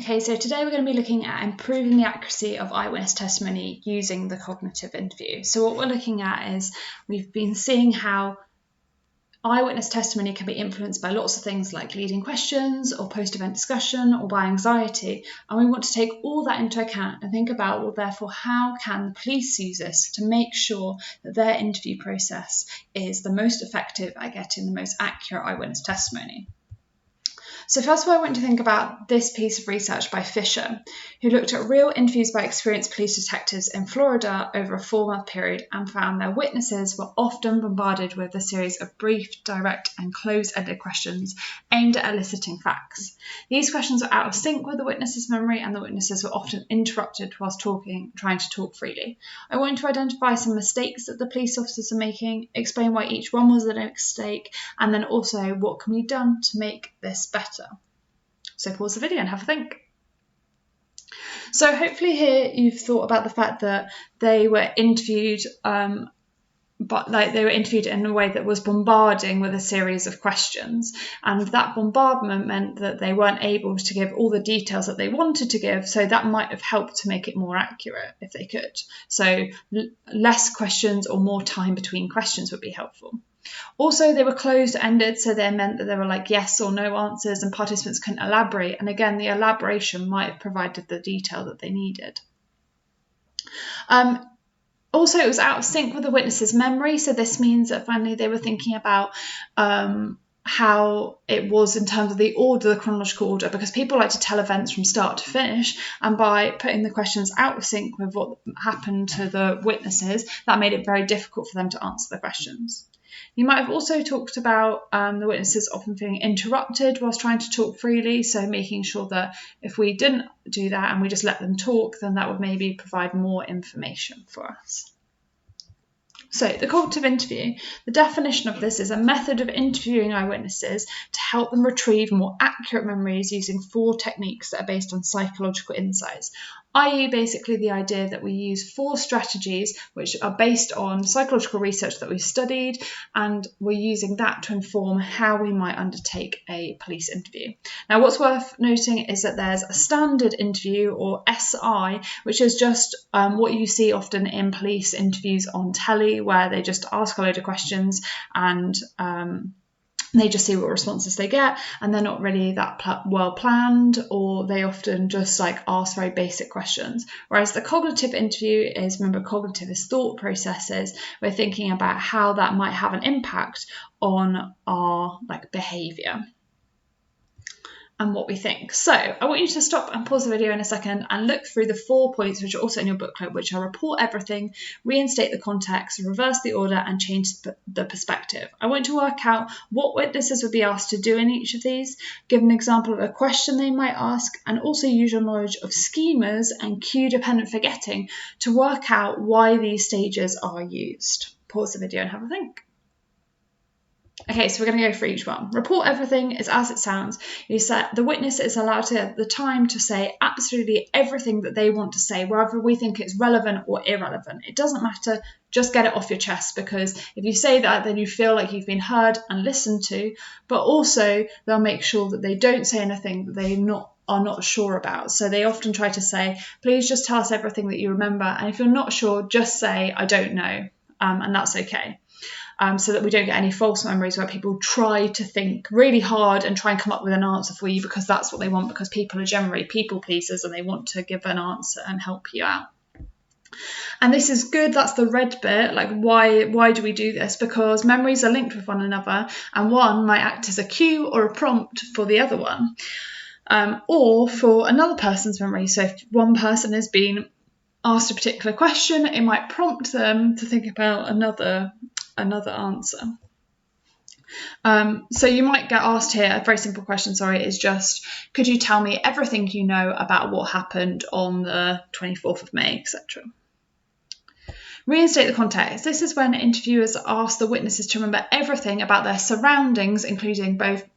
Okay, so today we're going to be looking at improving the accuracy of eyewitness testimony using the cognitive interview. So what we're looking at is we've been seeing how eyewitness testimony can be influenced by lots of things like leading questions or post-event discussion or by anxiety. And we want to take all that into account and think about, well, therefore, how can the police use this to make sure that their interview process is the most effective at getting the most accurate eyewitness testimony? So first of all, I want to think about this piece of research by Fisher, who looked at real interviews by experienced police detectives in Florida over a 4-month period and found their witnesses were often bombarded with a series of brief, direct and close-ended questions aimed at eliciting facts. These questions were out of sync with the witnesses' memory and the witnesses were often interrupted whilst trying to talk freely. I want to identify some mistakes that the police officers are making, explain why each one was a mistake, and then also what can be done to make this better. So pause the video and have a think. So hopefully here you've thought about the fact that they were interviewed, in a way that was bombarding with a series of questions, and that bombardment meant that they weren't able to give all the details that they wanted to give, so that might have helped to make it more accurate if they could. So less questions or more time between questions would be helpful. Also, they were closed-ended, so they meant that there were like yes or no answers and participants couldn't elaborate, and again the elaboration might have provided the detail that they needed. Also, it was out of sync with the witness's memory, so this means that finally they were thinking about how it was in terms of the order, the chronological order, because people like to tell events from start to finish, and by putting the questions out of sync with what happened to the witnesses, that made it very difficult for them to answer the questions. You might have also talked about the witnesses often feeling interrupted whilst trying to talk freely, so making sure that if we didn't do that and we just let them talk, then that would maybe provide more information for us. So the cognitive interview, the definition of this is a method of interviewing eyewitnesses to help them retrieve more accurate memories using 4 techniques that are based on psychological insights, i.e. basically the idea that we use 4 strategies which are based on psychological research that we've studied, and we're using that to inform how we might undertake a police interview. Now what's worth noting is that there's a standard interview, or SI, which is just what you see often in police interviews on telly, where they just ask a load of questions and they just see what responses they get, and they're not really that well planned, or they often just ask very basic questions. Whereas the cognitive interview is, remember, cognitive is thought processes. We're thinking about how that might have an impact on our behaviour and what we think. So I want you to stop and pause the video in a second and look through the 4 points which are also in your booklet, which are report everything, reinstate the context, reverse the order and change the perspective. I want you to work out what witnesses would be asked to do in each of these, give an example of a question they might ask, and also use your knowledge of schemas and cue-dependent forgetting to work out why these stages are used. Pause the video and have a think. Okay, so we're going to go for each one. Report everything is as it sounds. You said the witness is allowed to have the time to say absolutely everything that they want to say, whether we think it's relevant or irrelevant. It doesn't matter, just get it off your chest, because if you say that, then you feel like you've been heard and listened to, but also they'll make sure that they don't say anything that they are not sure about. So they often try to say, please just tell us everything that you remember, and if you're not sure, just say, I don't know, and that's okay. So that we don't get any false memories where people try to think really hard and try and come up with an answer for you because that's what they want, because people are generally people pleasers and they want to give an answer and help you out. And this is good, that's the red bit, why do we do this? Because memories are linked with one another, and one might act as a cue or a prompt for the other one, or for another person's memory. So if one person has been asked a particular question, it might prompt them to think about another answer. So you might get asked here, a very simple question, is just, could you tell me everything you know about what happened on the 24th of May, etc. Reinstate the context. This is when interviewers ask the witnesses to remember everything about their surroundings, including both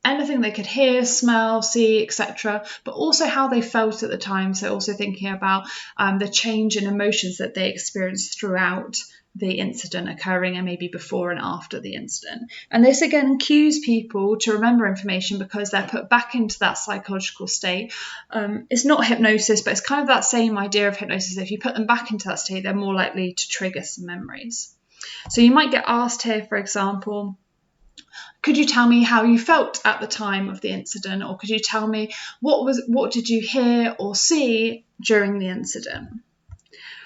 anything they could hear, smell, see, etc., but also how they felt at the time. So also thinking about the change in emotions that they experienced throughout the incident occurring and maybe before and after the incident. And this again cues people to remember information because they're put back into that psychological state. It's not hypnosis, but it's kind of that same idea of hypnosis. If you put them back into that state, they're more likely to trigger some memories. So you might get asked here, for example, could you tell me how you felt at the time of the incident? Or could you tell me what did you hear or see during the incident?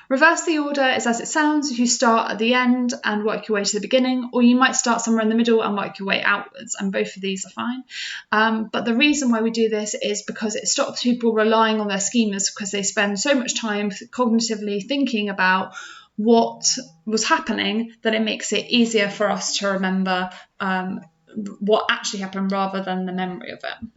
Reverse the order is as it sounds. If you start at the end and work your way to the beginning, or you might start somewhere in the middle and work your way outwards, and both of these are fine. But the reason why we do this is because it stops people relying on their schemas, because they spend so much time cognitively thinking about what was happening that it makes it easier for us to remember what actually happened rather than the memory of it.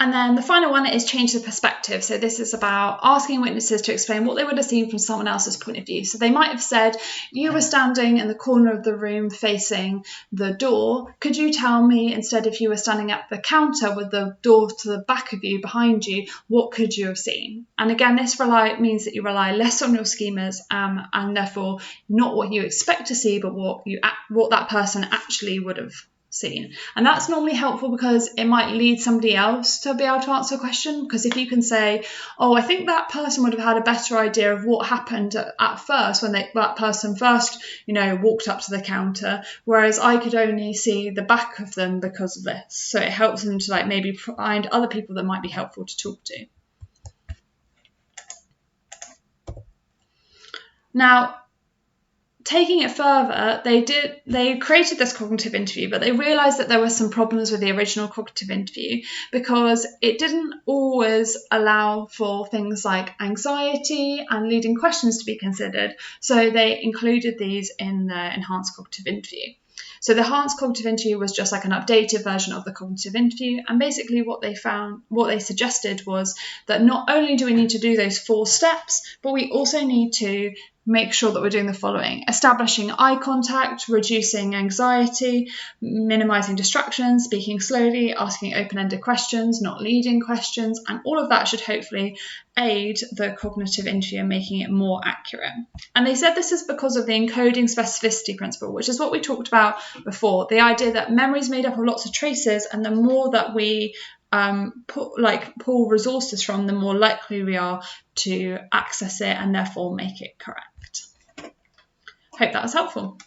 And then the final one is change the perspective. So this is about asking witnesses to explain what they would have seen from someone else's point of view. So they might have said, you were standing in the corner of the room facing the door. Could you tell me, instead, if you were standing at the counter with the door to the back of you, behind you, what could you have seen? And again, this means that you rely less on your schemas and therefore not what you expect to see, but what that person actually would have seen. And that's normally helpful because it might lead somebody else to be able to answer a question, because if you can say, oh, I think that person would have had a better idea of what happened at first when that person first walked up to the counter, whereas I could only see the back of them because of this. So it helps them to maybe find other people that might be helpful to talk to. Now, taking it further, they created this cognitive interview, but they realised that there were some problems with the original cognitive interview because it didn't always allow for things like anxiety and leading questions to be considered. So they included these in the enhanced cognitive interview. So the enhanced cognitive interview was just like an updated version of the cognitive interview. And basically what they suggested was that not only do we need to do those 4 steps, but we also need to make sure that we're doing the following: establishing eye contact, reducing anxiety, minimizing distractions, speaking slowly, asking open-ended questions, not leading questions, and all of that should hopefully aid the cognitive interview and making it more accurate. And they said this is because of the encoding specificity principle, which is what we talked about before, the idea that memory is made up of lots of traces, and the more that we pull resources from, the more likely we are to access it and therefore make it correct. Hope that was helpful.